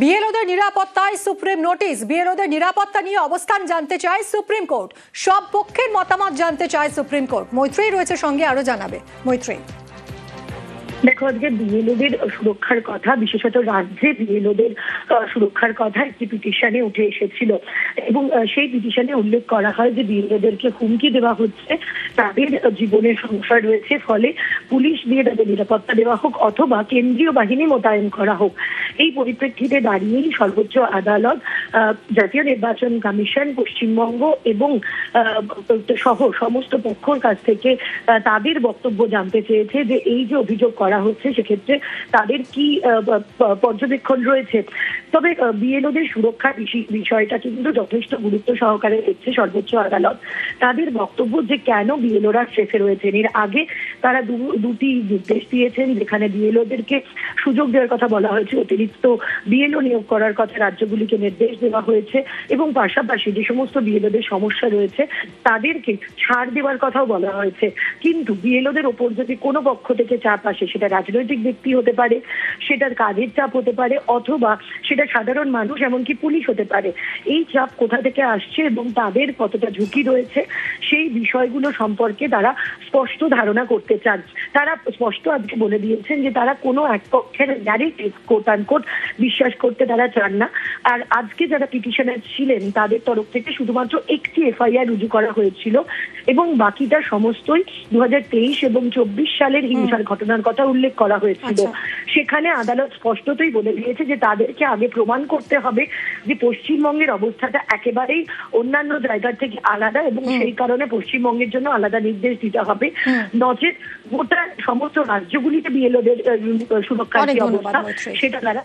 বিএলওদের নিরাপত্তায় supreme notice. বিএলওদের নিরাপত্তা নিয়ে অবস্থান জানতে চায় সুপ্রিম কোর্ট। সব পক্ষের মতামত জানতে চায় সুপ্রিম কোর্ট। মৈত্রী রয়েছে সঙ্গে, আরো জানাবে মৈত্রী। দেখো, আজকে বিএলওদের সুরক্ষার কথা, বিশেষত রাজ্যে বিএলওদের সুরক্ষার কথা একটি পিটিশনে উঠে এসেছিল এবং সেই পিটিশনে উল্লেখ করা হয় যে বিএলওদেরকে হুমকি দেওয়া হচ্ছে, তাদের জীবনের সমস্যা রয়েছে, ফলে পুলিশ দিয়ে তাদের নিরাপত্তা দেওয়া হোক অথবা কেন্দ্রীয় বাহিনী মোতায়েন করা হোক। এই পরিপ্রেক্ষিতে দাঁড়িয়েই সর্বোচ্চ আদালত, জাতীয় নির্বাচন কমিশন, পশ্চিমবঙ্গ এবং সহ সমস্ত পক্ষের কাছ থেকে তাদের বক্তব্য জানতে চেয়েছে যে এই যে অভিযোগ করা হচ্ছে সেক্ষেত্রে তাদের কি পর্যবেক্ষণ রয়েছে। তবে বিএলওদের সুরক্ষার বিষয়টা কিন্তু যথেষ্ট গুরুত্ব সহকারে দেখছে সর্বোচ্চ আদালত। তাদের বক্তব্য যে কেন বিএলওরা স্ট্রেসে রয়েছেন, এর আগে তারা দুটি নির্দেশ দিয়েছেন, যেখানে বিএলওদেরকে সুযোগ দেওয়ার কথা বলা হয়েছে, অতিরিক্ত বিএলও নিয়োগ করার কথা রাজ্যগুলিকে নির্দেশ দেওয়া হয়েছে এবং পাশাপাশি যে সমস্ত বিএলওদের সমস্যা রয়েছে তাদেরকে ছাড় দেওয়ার কথাও বলা হয়েছে। কিন্তু বিএলওদের ওপর যদি কোনো পক্ষ থেকে চাপ আসে, সেটা রাজনৈতিক ব্যক্তি হতে পারে, সেটার কাজের চাপ হতে পারে, অথবা সেটা সাধারণ মানুষ এমনকি পুলিশ হতে পারে, এই চাপ কোথা থেকে আসছে এবং তাদের কতটা ঝুঁকি রয়েছে সেই বিষয়গুলো সম্পর্কে তারা স্পষ্ট ধারণা করতে চান। তারা স্পষ্ট আজকে বলে দিয়েছেন যে তারা কোনো এক পক্ষের ন্যারেটিভ কোট আনকোট বিশ্বাস করতে তারা চান না। আর আজকে যারা পিটিশনার ছিলেন তাদের তরফ থেকে শুধুমাত্র একটি এফআইআর রুজু করা হয়েছিল এবং বাকিটা সমস্তই 2023 এবং 24 সালের হিংসার ঘটনার কথা উল্লেখ করা হয়েছিল। সেখানে আদালত স্পষ্টতই বলে দিয়েছে যে তাদেরকে আগে প্রমাণ করতে হবে যে পশ্চিমবঙ্গের অবস্থাটা একেবারেই অন্যান্য জায়গার থেকে আলাদা এবং সেই কারণে পশ্চিমবঙ্গের জন্য আলাদা নির্দেশ দিতে হবে, নচেত গোটা সমস্ত রাজ্যগুলিতে বিএলওদের সুরক্ষার যে অবস্থা সেটা তারা